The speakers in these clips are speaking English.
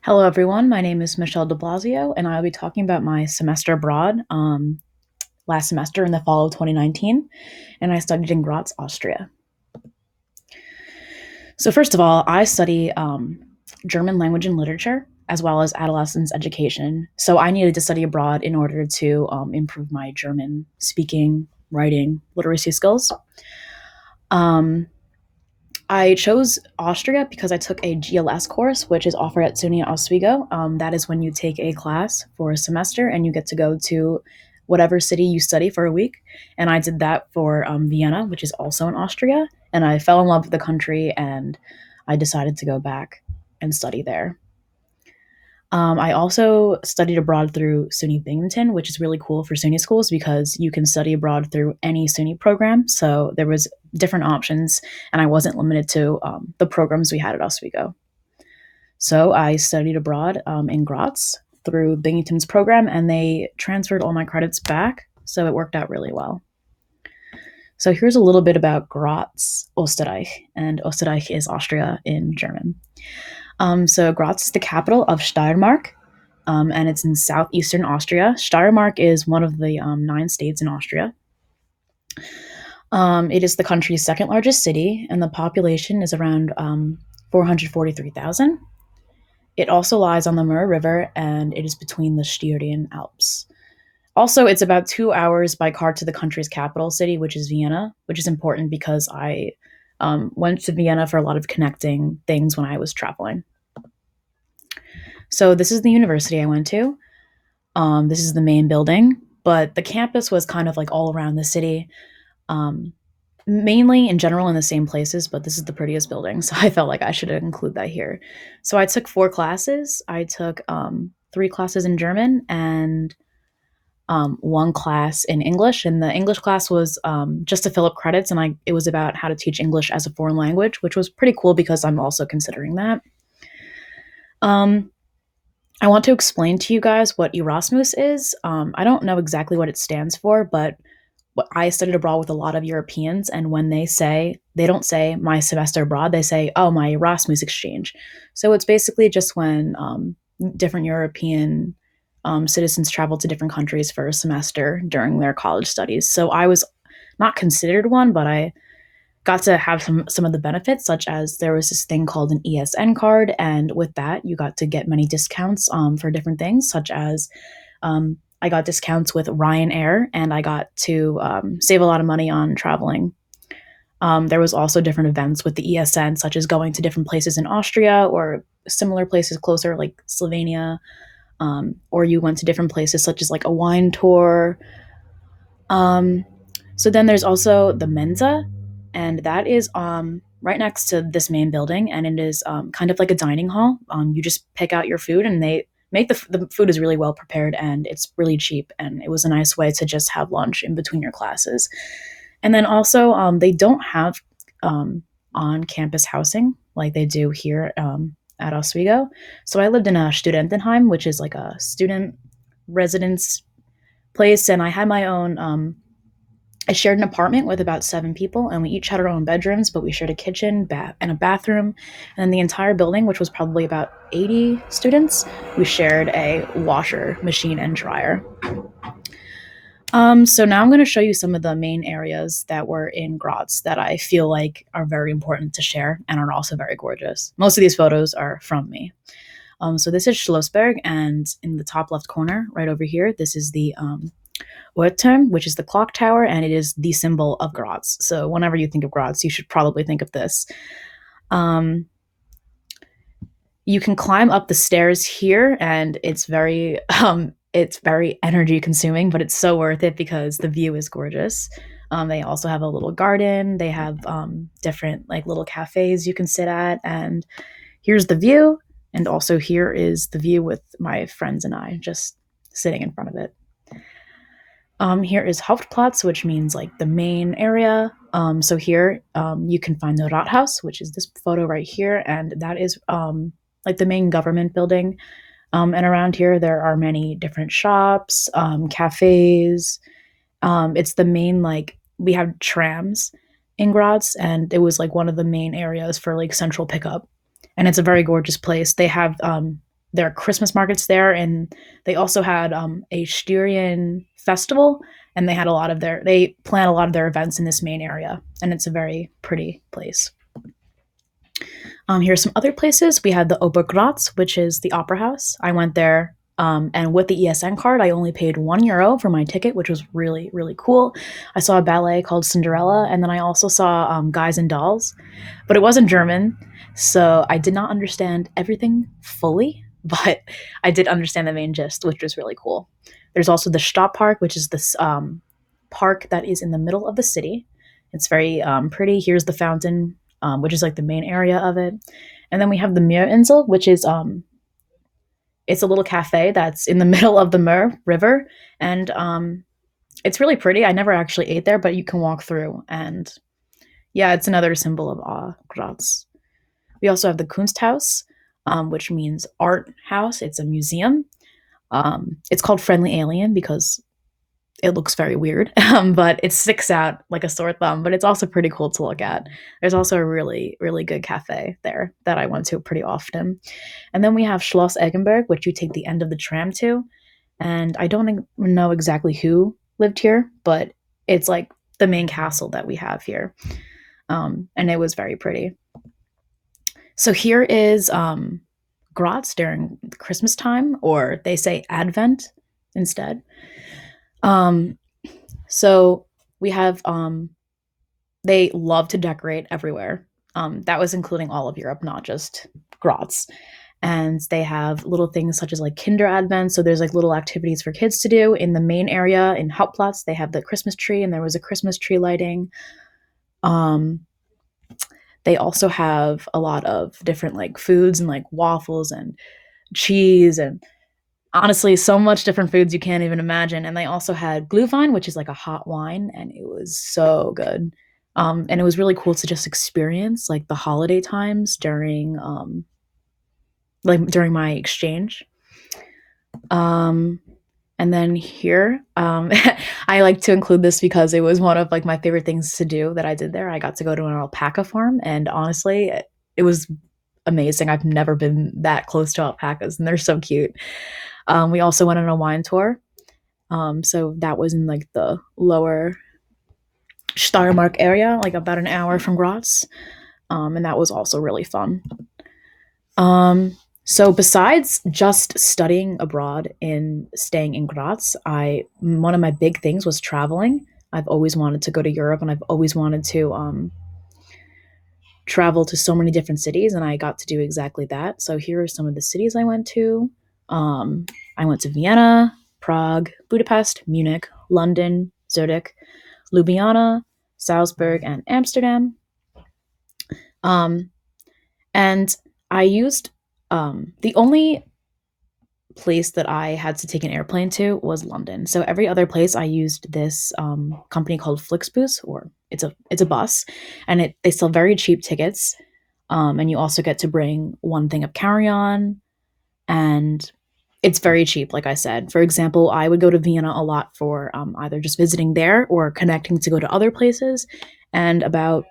Hello, everyone. My name is Michelle de Blasio, and I'll be talking about my semester abroad last semester in the fall of 2019, and I studied in Graz, Austria. So, first of all, I study German language and literature as well as adolescence education. So, I needed to study abroad in order to improve my German speaking, writing, literacy skills. Um, I chose Austria because I took a GLS course, which is offered at SUNY Oswego. That is when you take a class for a semester and you get to go to whatever city you study for a week. And I did that for Vienna, which is also in Austria. And I fell in love with the country and I decided to go back and study there. I also studied abroad through SUNY Binghamton, which is really cool for SUNY schools because you can study abroad through any SUNY program. So there was different options, and I wasn't limited to the programs we had at Oswego. So I studied abroad in Graz through Binghamton's program, and they transferred all my credits back. So it worked out really well. So here's a little bit about Graz, Österreich, and Österreich is Austria in German. So Graz is the capital of Steiermark, and it's in southeastern Austria. Steiermark is one of the 9 states in Austria. It is the country's second largest city, and the population is around 443,000. It also lies on the Mur River, and it is between the Styrian Alps. Also, it's about 2 hours by car to the country's capital city, which is Vienna, which is important because I went to Vienna for a lot of connecting things when I was traveling. So this is the university I went to. This is the main building, but the campus was kind of like all around the city, um, mainly in general in the same places, but this is the prettiest building, so I felt like I should include that here. So I took 4 classes. I took 3 classes in German and 1 class in English, and the English class was just to fill up credits, and it was about how to teach English as a foreign language, which was pretty cool because I'm also considering that. Um, I want to explain to you guys what Erasmus is. I don't know exactly what it stands for, but I studied abroad with a lot of Europeans, and when they don't say my semester abroad, they say, oh, my Erasmus exchange. So it's basically just when different European citizens travel to different countries for a semester during their college studies. So I was not considered one, but I got to have some of the benefits, such as there was this thing called an ESN card, and with that, you got to get many discounts for different things, such as I got discounts with Ryanair, and I got to save a lot of money on traveling. There was also different events with the ESN, such as going to different places in Austria or similar places closer, like Slovenia, or you went to different places, such as like a wine tour. Um, so then there's also the Mensa, and that is right next to this main building, and it is kind of like a dining hall. You just pick out your food, and they make the food is really well prepared, and it's really cheap, and it was a nice way to just have lunch in between your classes. And then also, they don't have on campus housing like they do here at Oswego. So I lived in a Studentenheim, which is like a student residence place, and I had my own. I shared an apartment with about 7 people, and we each had our own bedrooms, but we shared a kitchen, and a bathroom. And then the entire building, which was probably about 80 students, we shared a washer, machine, and dryer. So now I'm going to show you some of the main areas that were in Graz that I feel like are very important to share and are also very gorgeous. Most of these photos are from me. So this is Schlossberg, and in the top left corner, right over here, this is the Uhrturm, which is the clock tower, and it is the symbol of Graz. So whenever you think of Graz, you should probably think of this. Um, you can climb up the stairs here, and it's very energy consuming, but it's so worth it because the view is gorgeous. They also have a little garden. They have different like little cafes you can sit at, and here's the view. And also here is the view with my friends and I just sitting in front of it. Here is Hauptplatz, which means like the main area. So here you can find the Rathaus, which is this photo right here, and that is like the main government building. And around here there are many different shops, cafes. It's the main like we have trams in Graz, and it was like one of the main areas for like central pickup. And it's a very gorgeous place. They have their Christmas markets there, and they also had a Styrian festival, and they plan a lot of their events in this main area, and it's a very pretty place. Here's some other places. We had the Obergraz, which is the opera house. I went there, and with the ESN card, I only paid €1 for my ticket, which was really, really cool. I saw a ballet called Cinderella, and then I also saw Guys and Dolls, but it wasn't German, so I did not understand everything fully, but I did understand the main gist, which was really cool. There's also the Stadtpark, which is this park that is in the middle of the city. It's very pretty. Here's the fountain, which is like the main area of it. And then we have the Meerinsel, which is it's a little cafe that's in the middle of the Mer River, and it's really pretty. I never actually ate there, but you can walk through, and yeah, it's another symbol of Graz. We also have the Kunsthaus, which means art house. It's a museum. It's called Friendly Alien because it looks very weird, but it sticks out like a sore thumb, but it's also pretty cool to look at. There's also a really, really good cafe there that I went to pretty often. And then we have Schloss Eggenberg, which you take the end of the tram to. And I don't know exactly who lived here, but it's like the main castle that we have here. And it was very pretty. So here is Graz during Christmas time, or they say Advent instead. Um, so we have they love to decorate everywhere. That was including all of Europe, not just Graz. And they have little things such as like Kinder Advent. So there's like little activities for kids to do in the main area in Hauptplatz. They have the Christmas tree, and there was a Christmas tree lighting. Um, they also have a lot of different like foods and like waffles and cheese and honestly so much different foods you can't even imagine. And they also had Glühwein, which is like a hot wine, and it was so good. And it was really cool to just experience like the holiday times during my exchange. Um, and then here, I like to include this because it was one of like my favorite things to do that I did there. I got to go to an alpaca farm, and honestly, it was amazing. I've never been that close to alpacas, and they're so cute. We also went on a wine tour. So that was in like the lower Steiermark area, like about an hour from Graz. And that was also really fun. So besides just studying abroad and staying in Graz, I one of my big things was traveling. I've always wanted to go to Europe, and I've always wanted to travel to so many different cities, and I got to do exactly that. So here are some of the cities I went to. Um, I went to Vienna, Prague, Budapest, Munich, London, Zurich, Ljubljana, Salzburg, and Amsterdam. Um, and I used the only place that I had to take an airplane to was London. So every other place I used this company called Flixbus, or it's a bus, and they sell very cheap tickets. And you also get to bring one thing of carry on, and it's very cheap. Like I said, for example, I would go to Vienna a lot for either just visiting there or connecting to go to other places, and about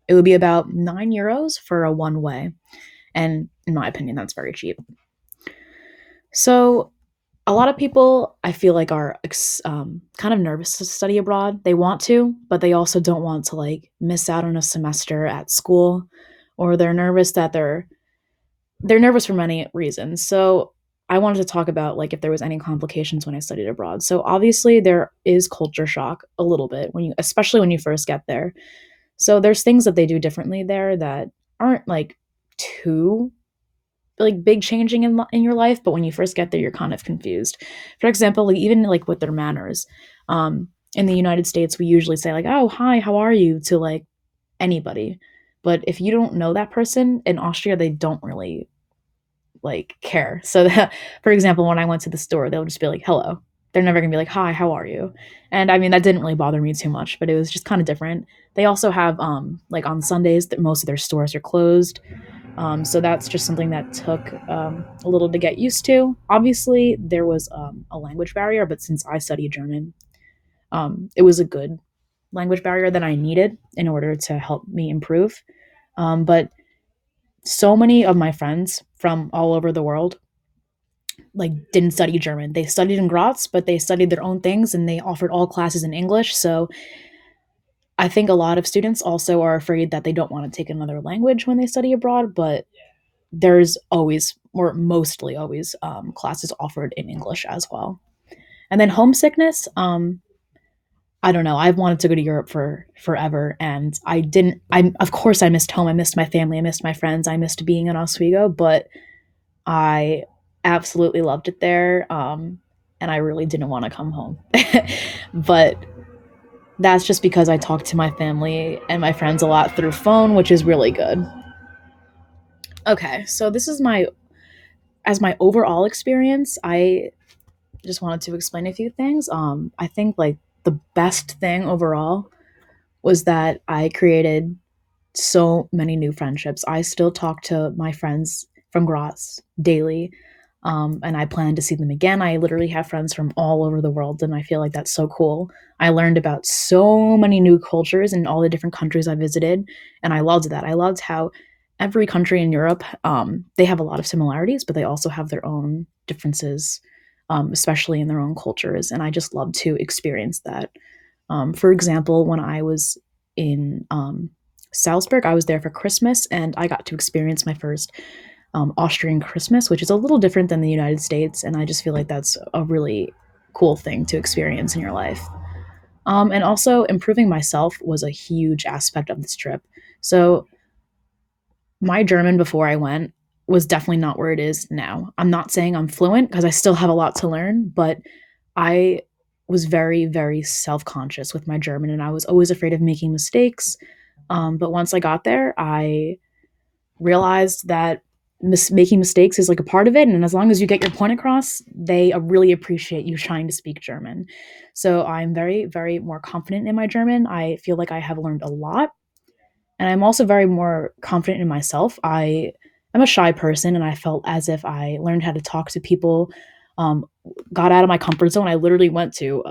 it would be about €9 for a one way. And in my opinion, that's very cheap. So a lot of people I feel like are kind of nervous to study abroad. They want to, but they also don't want to like miss out on a semester at school, or they're nervous that they're nervous for many reasons. So I wanted to talk about like if there was any complications when I studied abroad. So obviously there is culture shock a little bit especially when you first get there. So there's things that they do differently there that aren't like too like big changing in your life, but when you first get there, you're kind of confused. For example, like, even like with their manners, in the United States, we usually say like, "Oh, hi, how are you?" to like anybody, but if you don't know that person in Austria, they don't really like care. So, that, for example, when I went to the store, they'll just be like, "Hello." They're never gonna be like, "Hi, how are you?" And I mean, that didn't really bother me too much, but it was just kind of different. They also have like on Sundays that most of their stores are closed, so that's just something that took a little to get used to. Obviously, there was a language barrier, but since I study German, it was a good language barrier that I needed in order to help me improve. But so many of my friends from all over the world like didn't study German. They studied in Graz, but they studied their own things and they offered all classes in English. So I think a lot of students also are afraid that they don't want to take another language when they study abroad, but there's always, or mostly always, classes offered in English as well. And then homesickness, I don't know. I've wanted to go to Europe for forever, and I didn't. I Of course I missed home. I missed my family. I missed my friends. I missed being in Oswego, but I absolutely loved it there. And I really didn't want to come home. But that's just because I talk to my family and my friends a lot through phone, which is really good. Okay, so this is my overall experience. I just wanted to explain a few things. I think like the best thing overall was that I created so many new friendships. I still talk to my friends from Graz daily, and I plan to see them again. I literally have friends from all over the world, and I feel like that's so cool. I learned about so many new cultures in all the different countries I visited, and I loved that. I loved how every country in Europe, they have a lot of similarities, but they also have their own differences, especially in their own cultures, and I just love to experience that. For example, when I was in Salzburg, I was there for Christmas, and I got to experience my first Austrian Christmas, which is a little different than the United States, and I just feel like that's a really cool thing to experience in your life. And also, improving myself was a huge aspect of this trip. So, my German before I went was definitely not where it is now. I'm not saying I'm fluent because I still have a lot to learn, but I was very, very self conscious with my German, and I was always afraid of making mistakes. But once I got there, I realized that making mistakes is like a part of it. And as long as you get your point across, they really appreciate you trying to speak German. So I'm very, very more confident in my German. I feel like I have learned a lot. And I'm also very more confident in myself. I'm a shy person, and I felt as if I learned how to talk to people, um, got out of my comfort zone. I literally went there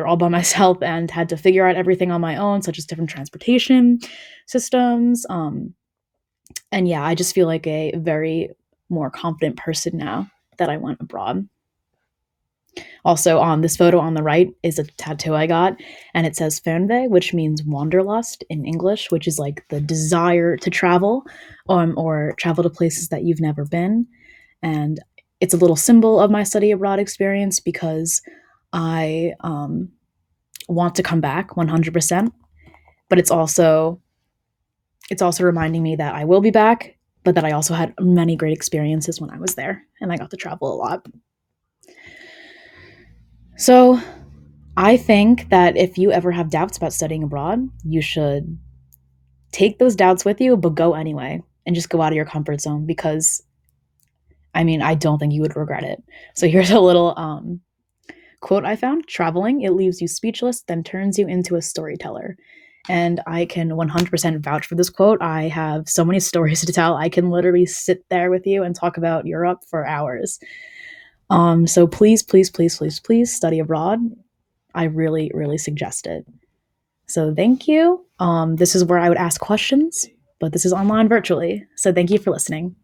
all by myself and had to figure out everything on my own, such as different transportation systems. And yeah, I just feel like a very more confident person now that I went abroad. Also, on this photo on the right is a tattoo I got, and it says Fernweh, which means wanderlust in English, which is like the desire to travel, or travel to places that you've never been. And it's a little symbol of my study abroad experience because I want to come back 100%, but it's also reminding me that I will be back, but that I also had many great experiences when I was there and I got to travel a lot. So I think that if you ever have doubts about studying abroad, you should take those doubts with you, but go anyway and just go out of your comfort zone because I mean, I don't think you would regret it. So here's a little quote I found: traveling, it leaves you speechless, then turns you into a storyteller. And I can 100% vouch for this quote. I have so many stories to tell. I can literally sit there with you and talk about Europe for hours. So please, please, please, please, please study abroad. I really, really suggest it. So thank you. This is where I would ask questions, but this is online virtually. So thank you for listening.